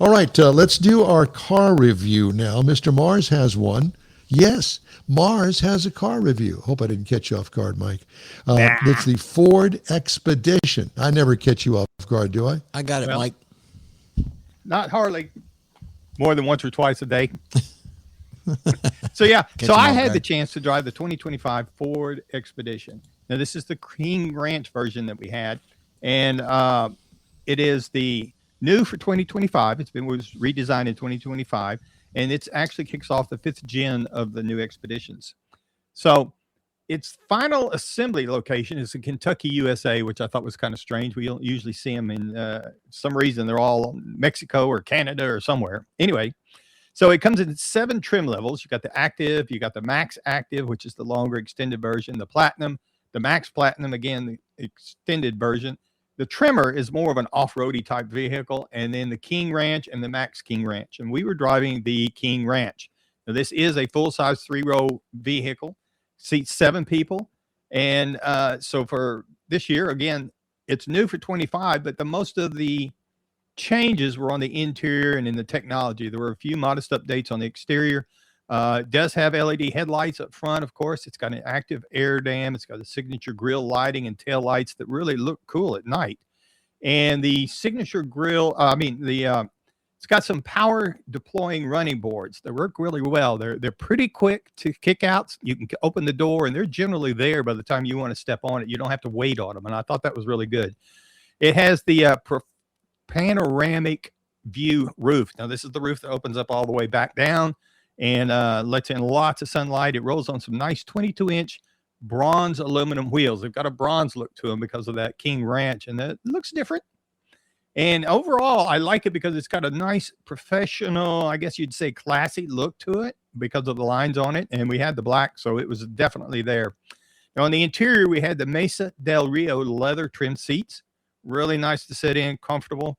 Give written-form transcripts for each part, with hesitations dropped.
All right, let's do our car review now. Mr. Mars has one. Yes, Mars has a car review. Hope I didn't catch you off guard, Mike. It's the Ford Expedition. I never catch you off guard, do I? I got it, Well, Mike. Not hardly. More than once or twice a day. So I had the chance to drive the 2025 Ford Expedition. Now this is the King Ranch version that we had, and it is the new for 2025. Was redesigned in 2025, and it's actually kicks off the 5th gen of the new Expeditions. So its final assembly location is in Kentucky, USA, which I thought was kind of strange. We don't usually see them in some reason. They're all Mexico or Canada or somewhere. Anyway, so it comes in 7 trim levels. You got the Active, you got the Max Active, which is the longer extended version, the Platinum, the Max Platinum, again, the extended version. The Trimmer is more of an off-roady type vehicle, and then the King Ranch and the Max King Ranch. And we were driving the King Ranch. Now, this is a full-size 3-row vehicle. Seats 7 people. And so for this year, again, it's new for 25, but the most of the changes were on the interior and in the technology. There were a few modest updates on the exterior. It does have LED headlights up front, of course. It's got an active air dam. It's got a signature grille lighting and tail lights that really look cool at night. And the signature grille, it's got some power deploying running boards that work really well. They're pretty quick to kick out. You can open the door and they're generally there by the time you want to step on it. You don't have to wait on them. And I thought that was really good. It has the panoramic view roof. Now this is the roof that opens up all the way back down and lets in lots of sunlight. It rolls on some nice 22-inch bronze aluminum wheels. They've got a bronze look to them because of that King Ranch, and that looks different. And overall, I like it because it's got a nice professional, I guess you'd say classy look to it because of the lines on it. And we had the black, so it was definitely there. Now on the interior, we had the Mesa del Rio leather trim seats. Really nice to sit in, comfortable.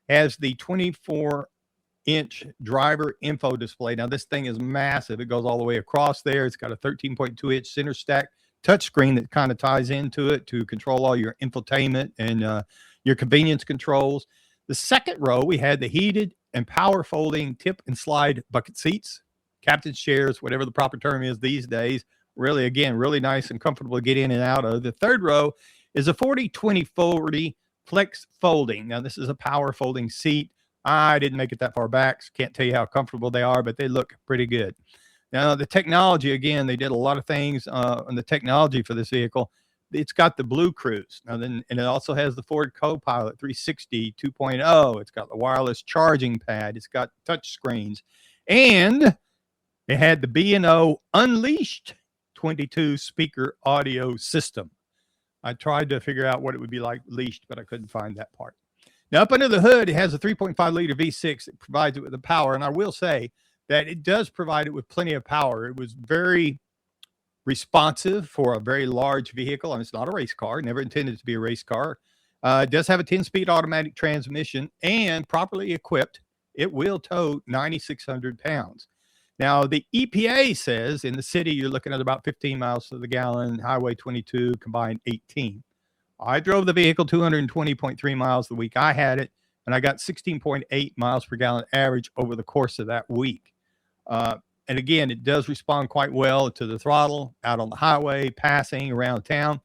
Has the 24-inch driver info display. Now this thing is massive. It goes all the way across there. It's got a 13.2-inch center stack touchscreen that kind of ties into it to control all your infotainment and your convenience controls. The second row, we had the heated and power folding tip and slide bucket seats, captain's chairs, whatever the proper term is these days. Really, again, really nice and comfortable to get in and out of. The third row is a 40-20-40 flex folding. Now, this is a power folding seat. I didn't make it that far back, so can't tell you how comfortable they are, but they look pretty good. Now, the technology, again, they did a lot of things on the technology for this vehicle. It's got the BlueCruise. Now then, and it also has the Ford Co-Pilot360 2.0. It's got the wireless charging pad. It's got touch screens. And it had the B&O Unleashed 22 speaker audio system. I tried to figure out what it would be like leashed, but I couldn't find that part. Now, up under the hood, it has a 3.5 liter V6 that provides it with the power. And I will say that it does provide it with plenty of power. It was very responsive for a very large vehicle. And it's not a race car, never intended to be a race car. It does have a 10-speed automatic transmission, and properly equipped, it will tow 9,600 pounds. Now, the EPA says in the city, you're looking at about 15 miles to the gallon, Highway 22 combined 18. I drove the vehicle 220.3 miles the week I had it, and I got 16.8 miles per gallon average over the course of that week. And again, it does respond quite well to the throttle, out on the highway, passing around town.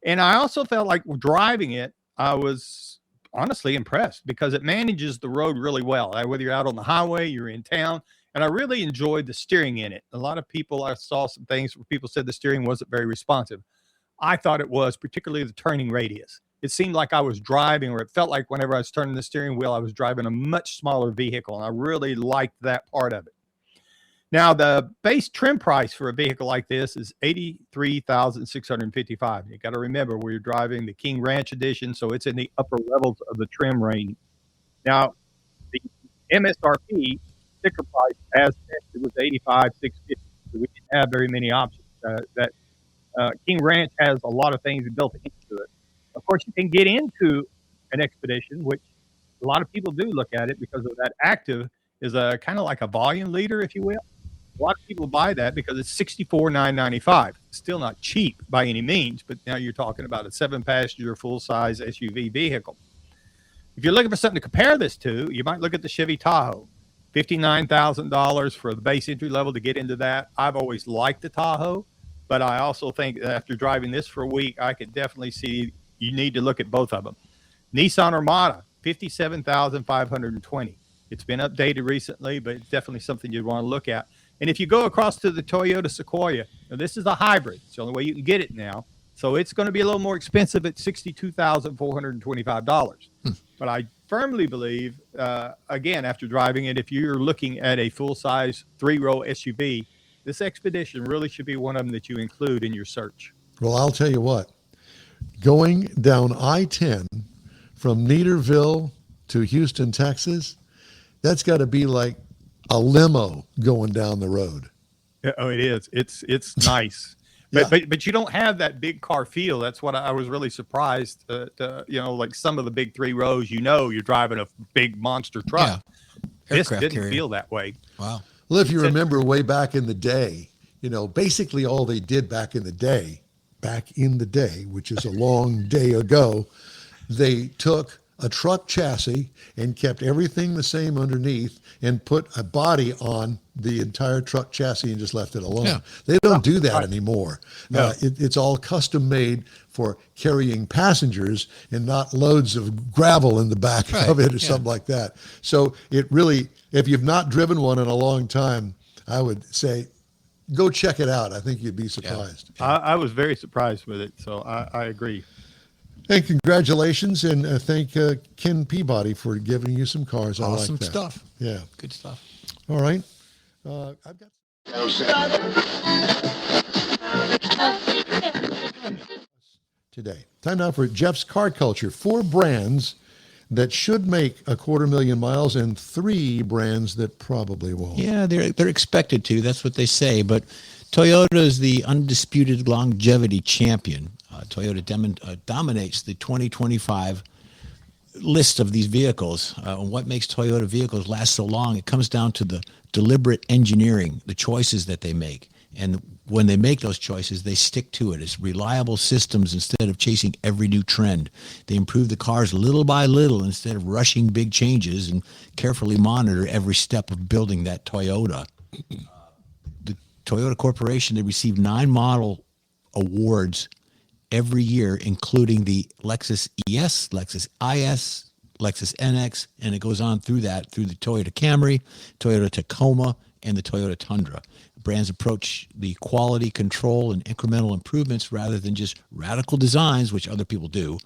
And I also felt like driving it, I was honestly impressed because it manages the road really well. Whether you're out on the highway, you're in town. And I really enjoyed the steering in it. A lot of people, I saw some things where people said the steering wasn't very responsive. I thought it was, particularly the turning radius. It seemed like I was driving, or it felt like whenever I was turning the steering wheel, I was driving a much smaller vehicle. And I really liked that part of it. Now, the base trim price for a vehicle like this is $83,655. You got to remember, we're driving the King Ranch edition, so it's in the upper levels of the trim range. Now, the MSRP sticker price as tested was $85,650. So we didn't have very many options. King Ranch has a lot of things built into it. Of course, you can get into an Expedition, which a lot of people do look at it because of that Active is a kind of like a volume leader, if you will. A lot of people buy that because it's $64,995. Still not cheap by any means, but now you're talking about a 7-passenger full-size SUV vehicle. If you're looking for something to compare this to, you might look at the Chevy Tahoe. $59,000 for the base entry level to get into that. I've always liked the Tahoe, but I also think that after driving this for a week, I could definitely see you need to look at both of them. Nissan Armada, $57,520. It's been updated recently, but it's definitely something you'd want to look at. And if you go across to the Toyota Sequoia, now this is a hybrid. It's the only way you can get it now. So it's going to be a little more expensive at $62,425. But I firmly believe, again, after driving it, if you're looking at a full-size 3-row SUV, this Expedition really should be one of them that you include in your search. Well, I'll tell you what. Going down I-10 from Neaterville to Houston, Texas, that's got to be like a limo going down the road. Oh, it is. It's nice. But you don't have that big car feel. That's what I was really surprised. Like some of the big 3 rows, you're driving a big monster truck. Yeah. This Aircraft didn't carrier. feel that way. Wow. Well, if you remember way back in the day, basically all they did back in the day, which is a long day ago, they took a truck chassis and kept everything the same underneath and put a body on the entire truck chassis and just left it alone. Yeah. They don't do that anymore. No. It's all custom made for carrying passengers and not loads of gravel in the back of it or something like that. So it really, if you've not driven one in a long time, I would say go check it out. I think you'd be surprised. I was very surprised with it. So I agree. And congratulations, and thank Ken Peabody for giving you some cars. Awesome I like that. stuff. Yeah. Good stuff. All right. I've got today. Time now for Jeff's Car Culture. 4 brands that should make 250,000 miles and 3 brands that probably won't. Yeah, they're expected to. That's what they say. But Toyota is the undisputed longevity champion. Toyota dominates the 2025 list of these vehicles. What makes Toyota vehicles last so long? It comes down to the deliberate engineering, the choices that they make. And when they make those choices, they stick to it. It's reliable systems instead of chasing every new trend. They improve the cars little by little instead of rushing big changes, and carefully monitor every step of building that Toyota. The Toyota Corporation, they receive 9 model awards every year, including the Lexus ES, Lexus IS, Lexus NX, and it goes on through the Toyota Camry, Toyota Tacoma, and the Toyota Tundra. Brands approach the quality control and incremental improvements rather than just radical designs, which other people do.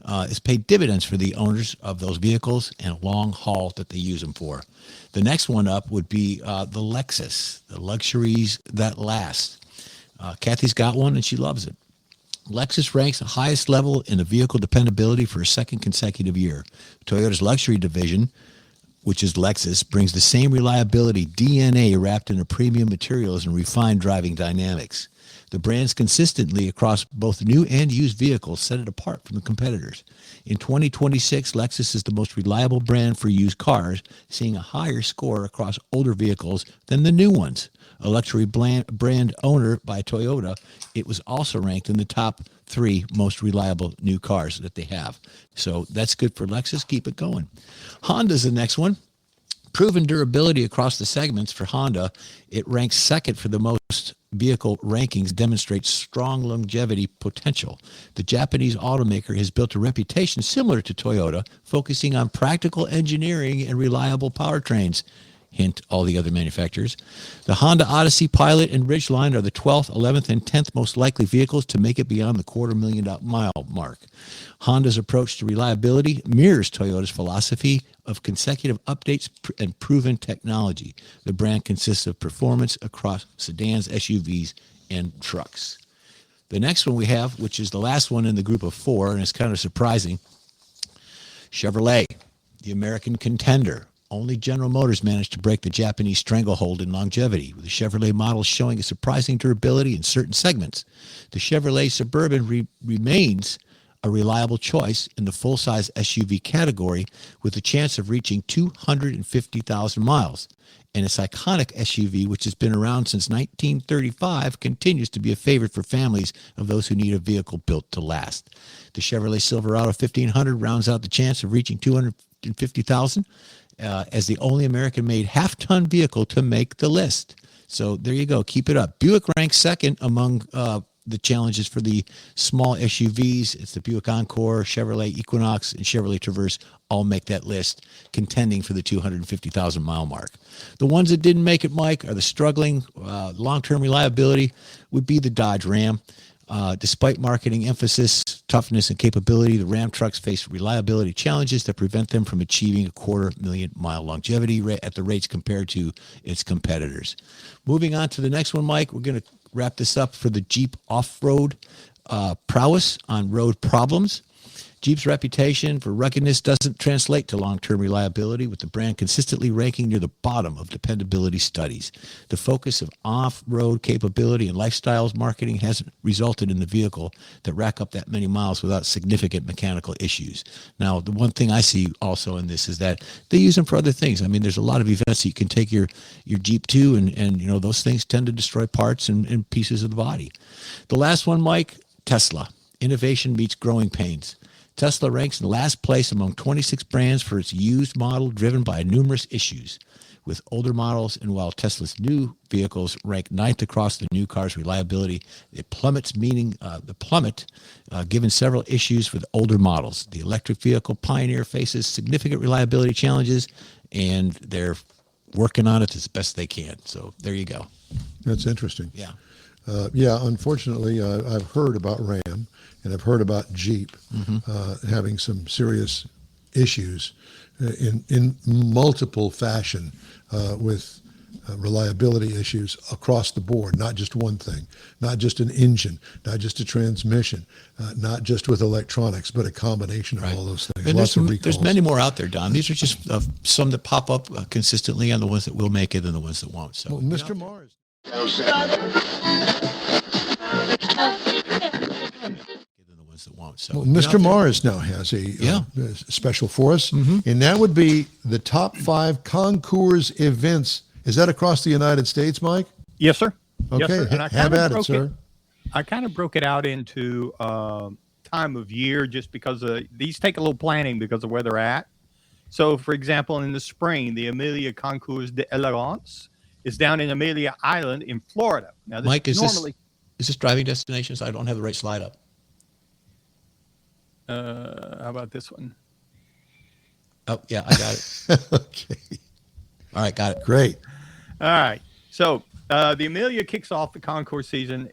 It's paid dividends for the owners of those vehicles and a long haul that they use them for. The next one up would be the Lexus, the luxuries that last. Kathy's got one and she loves it. Lexus ranks the highest level in the vehicle dependability for a second consecutive year. Toyota's luxury division, which is Lexus, brings the same reliability DNA wrapped in premium materials and refined driving dynamics. The brands consistently across both new and used vehicles set it apart from the competitors. In 2026, Lexus is the most reliable brand for used cars, seeing a higher score across older vehicles than the new ones. A luxury brand owner by Toyota, it was also ranked in the top 3 most reliable new cars that they have. So that's good for Lexus. Keep it going. Honda's the next one. Proven durability across the segments for Honda. It ranks second for the most vehicle rankings, demonstrates strong longevity potential. The Japanese automaker has built a reputation similar to Toyota, focusing on practical engineering and reliable powertrains. Hint, all the other manufacturers. The Honda Odyssey, Pilot, and Ridgeline are the 12th, 11th, and 10th most likely vehicles to make it beyond the 250,000 mile mark. Honda's approach to reliability mirrors Toyota's philosophy of consecutive updates and proven technology. The brand consists of performance across sedans, SUVs, and trucks. The next one we have, which is the last one in the group of 4, and it's kind of surprising, Chevrolet, the American contender. Only General Motors managed to break the Japanese stranglehold in longevity, with the Chevrolet models showing a surprising durability in certain segments. The Chevrolet Suburban remains a reliable choice in the full-size SUV category, with a chance of reaching 250,000 miles. And its iconic SUV, which has been around since 1935, continues to be a favorite for families of those who need a vehicle built to last. The Chevrolet Silverado 1500 rounds out the chance of reaching 250,000 as the only American-made half-ton vehicle to make the list. So there you go. Keep it up. Buick ranks second among the challenges for the small SUVs. It's the Buick Encore, Chevrolet Equinox, and Chevrolet Traverse all make that list, contending for the 250,000 mile mark. The ones that didn't make it, Mike, are the struggling long-term reliability would be the Dodge Ram. Despite marketing emphasis, toughness, and capability, the Ram trucks face reliability challenges that prevent them from achieving a 250,000-mile longevity rate at the rates compared to its competitors. Moving on to the next one, Mike, we're going to wrap this up for the Jeep off-road prowess on road problems. Jeep's reputation for ruggedness doesn't translate to long-term reliability, with the brand consistently ranking near the bottom of dependability studies. The focus of off-road capability and lifestyles marketing hasn't resulted in the vehicle that rack up that many miles without significant mechanical issues. Now, the one thing I see also in this is that they use them for other things. I mean, there's a lot of events that you can take your Jeep to, and you know, those things tend to destroy parts and pieces of the body. The last one, Mike, Tesla. Innovation meets growing pains. Tesla ranks in last place among 26 brands for its used model, driven by numerous issues with older models. And while Tesla's new vehicles rank ninth across the new car's reliability, it plummets, given several issues with older models. The electric vehicle pioneer faces significant reliability challenges, and they're working on it as best they can. So there you go. That's interesting. Yeah. Unfortunately, I've heard about Ram and I've heard about Jeep having some serious issues in multiple fashion with reliability issues across the board, not just one thing, not just an engine, not just a transmission, not just with electronics, but a combination of all those things. And Lots of recalls. there's many more out there, Don. These are just some that pop up consistently on the ones that will make it and the ones that won't. So, well, Mr. Mars. Well, Mr. Mars now has a special for us, and that would be the top 5 Concours events. Is that across the United States, Mike? Yes, sir. Okay, yes, sir. And have at it, sir. I kind of broke it out into time of year just because these take a little planning because of where they're at. So, for example, in the spring, the Amelia Concours d'Elegance is down in Amelia Island in Florida. Now, this Mike, is this driving destinations? I don't have the right slide up. How about this one? Oh, yeah, I got it. Okay. All right, got it. Great. All right. So the Amelia kicks off the Concours season,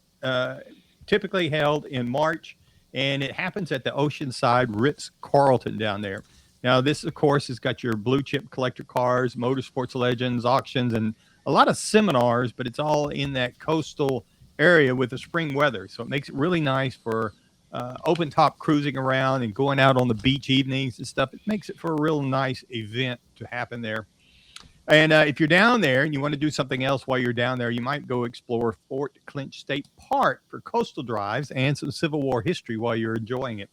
typically held in March, and it happens at the Oceanside Ritz-Carlton down there. Now, this, of course, has got your blue chip collector cars, motorsports legends, auctions, and a lot of seminars, but it's all in that coastal area with the spring weather. So it makes it really nice for open top cruising around and going out on the beach evenings and stuff. It makes it for a real nice event to happen there. And if you're down there and you want to do something else while you're down there, you might go explore Fort Clinch State Park for coastal drives and some Civil War history while you're enjoying it.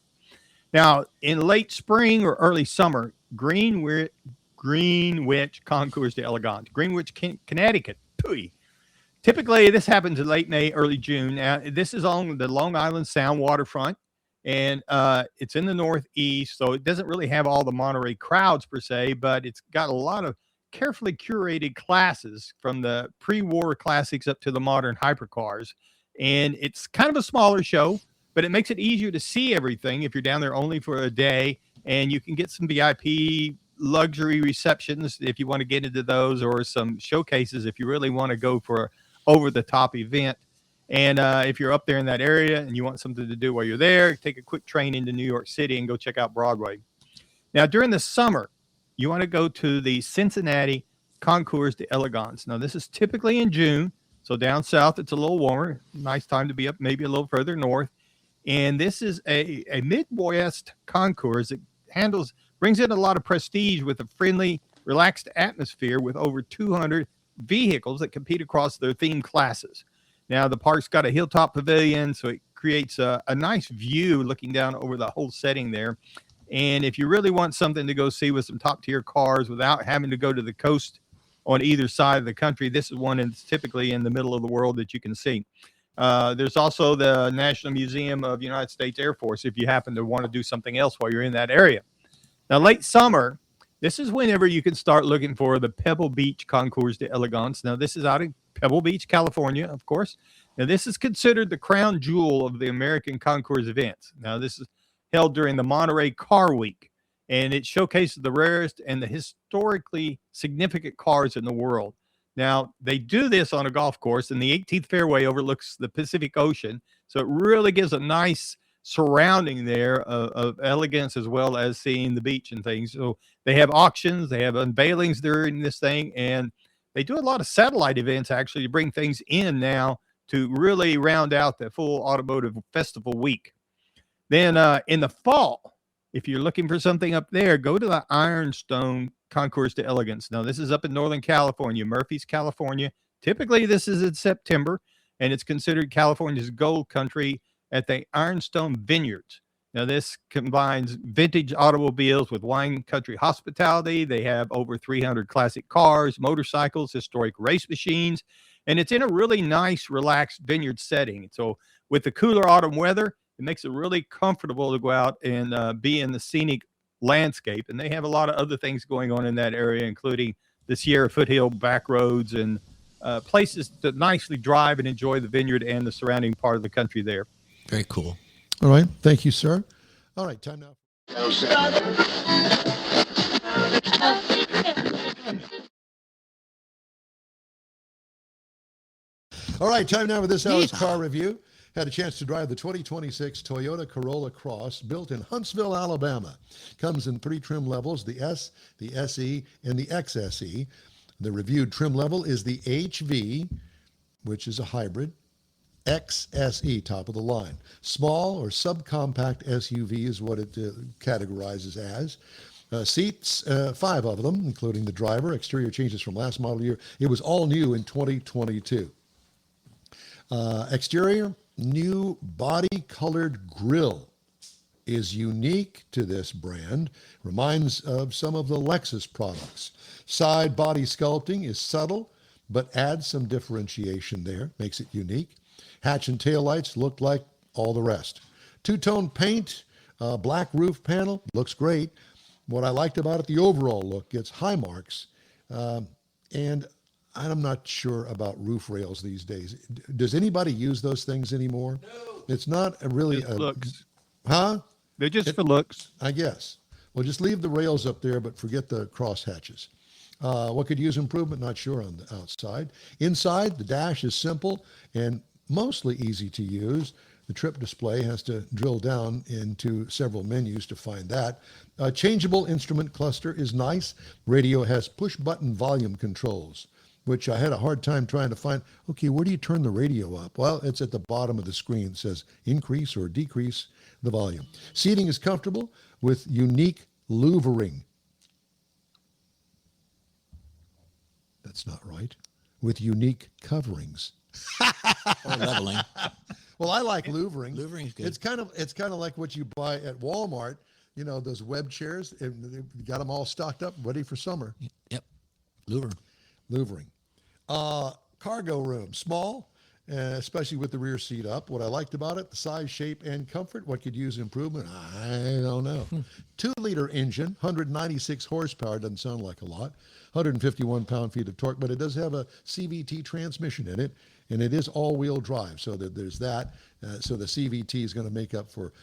Now, in late spring or early summer, Greenwich Concours d'Elegance, Greenwich, Connecticut. Pooey. Typically, this happens in late May, early June. Now, this is on the Long Island Sound waterfront, and it's in the Northeast, so it doesn't really have all the Monterey crowds per se, but it's got a lot of carefully curated classes from the pre-war classics up to the modern hypercars. And it's kind of a smaller show, but it makes it easier to see everything if you're down there only for a day, and you can get some VIP luxury receptions if you want to get into those, or some showcases if you really want to go for over-the-top event. And if you're up there in that area and you want something to do while you're there, take a quick train into New York City and go check out Broadway. Now, during the summer, you want to go to the Cincinnati Concours d'Elegance. Now, this is typically in June, so down south it's a little warmer. Nice time to be up maybe a little further north. And this is a Midwest concours that brings in a lot of prestige with a friendly, relaxed atmosphere with over 200 vehicles that compete across their theme classes. Now, the park's got a hilltop pavilion, so it creates a nice view looking down over the whole setting there. And if you really want something to go see with some top-tier cars without having to go to the coast on either side of the country, this is one that's typically in the middle of the world that you can see. There's also the National Museum of United States Air Force if you happen to want to do something else while you're in that area. Now, late summer, This is whenever you can start looking for the Pebble Beach Concours d'Elegance. Now, this is out in Pebble Beach, California, of course. Now, this is considered the crown jewel of the American Concours events. Now, this is held during the Monterey Car Week, and it showcases the rarest and the historically significant cars in the world. Now, they do this on a golf course, and the 18th fairway overlooks the Pacific Ocean, so it really gives a nice surrounding there of elegance as well as seeing the beach and things. So they have auctions, they have unveilings during this thing, and they do a lot of satellite events actually to bring things in now to really round out the full automotive festival week. Then in the fall, if you're looking for something up there, go to the Ironstone Concours d'Elegance. Now, this is up in Northern California, Murphy's, California. Typically, this is in September, and it's considered California's gold country at the Ironstone Vineyards. Now, this combines vintage automobiles with wine country hospitality. They have over 300 classic cars, motorcycles, historic race machines, and it's in a really nice, relaxed vineyard setting. So with the cooler autumn weather, it makes it really comfortable to go out and be in the scenic landscape. And they have a lot of other things going on in that area, including the Sierra Foothill back roads and places to nicely drive and enjoy the vineyard and the surrounding part of the country there. Very cool. All right. Thank you, sir. All right. Time now. All right. Time now for this hour's car review. Had a chance to drive the 2026 Toyota Corolla Cross, built in Huntsville, Alabama. Comes in 3 trim levels, the S, the SE, and the XSE. The reviewed trim level is the HV, which is a hybrid. XSE, top of the line. Small or subcompact SUV is what it categorizes as. Seats, 5 of them, including the driver. Exterior changes from last model year. It was all new in 2022. Exterior, new body-colored grille is unique to this brand. Reminds of some of the Lexus products. Side body sculpting is subtle, but adds some differentiation there. Makes it unique. Hatch and taillights look like all the rest. Two-tone paint, black roof panel, looks great. What I liked about it, the overall look gets high marks. And I'm not sure about roof rails these days. Does anybody use those things anymore? No. It's not really a looks. Huh? They're just for looks. I guess. Well, just leave the rails up there, but forget the cross hatches. What could use improvement? Not sure on the outside. Inside, the dash is simple and mostly easy to use. The trip display has to drill down into several menus to find that. Changeable instrument cluster is nice. Radio has push-button volume controls, which I had a hard time trying to find. Okay, where do you turn the radio up? Well, it's at the bottom of the screen. It says increase or decrease the volume. Seating is comfortable with unique louvering. That's not right. With unique coverings. Or leveling. Well, I like louvering. Louvering's good. It's kind of like what you buy at Walmart. You know, those web chairs. They've got them all stocked up, ready for summer. Yep. Louvering. Cargo room, small, especially with the rear seat up. What I liked about it, the size, shape, and comfort. What could use improvement? I don't know. 2-liter engine, 196 horsepower. Doesn't sound like a lot. 151 pound-feet of torque, but it does have a CVT transmission in it, and it is all-wheel drive. So there's that. So the CVT is going to make up for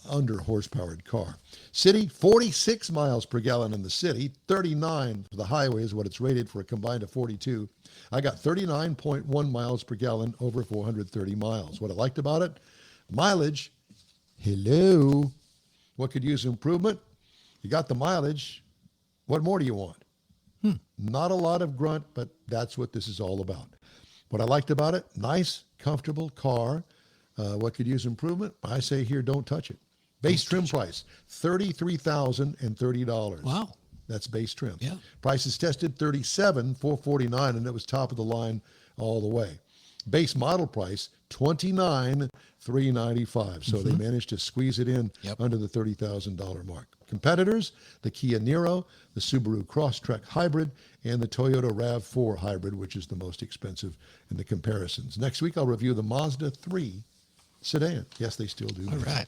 under-horsepowered car. City, 46 miles per gallon in the city, 39 for the highway is what it's rated for, a combined of 42. I got 39.1 miles per gallon over 430 miles. What I liked about it, mileage, hello. What could use improvement? You got the mileage. What more do you want? Not a lot of grunt, but that's what this is all about. What I liked about it, nice, comfortable car. What could use improvement? I say here, don't touch it. Base trim price, $33,030. Wow. That's base trim. Yeah. Prices tested $37,449, and it was top of the line all the way. Base model price, $29,395. So they managed to squeeze it in under the $30,000 mark. Competitors, the Kia Niro, the Subaru Crosstrek Hybrid, and the Toyota RAV4 Hybrid, which is the most expensive in the comparisons. Next week, I'll review the Mazda 3 sedan. Yes, they still do. All right.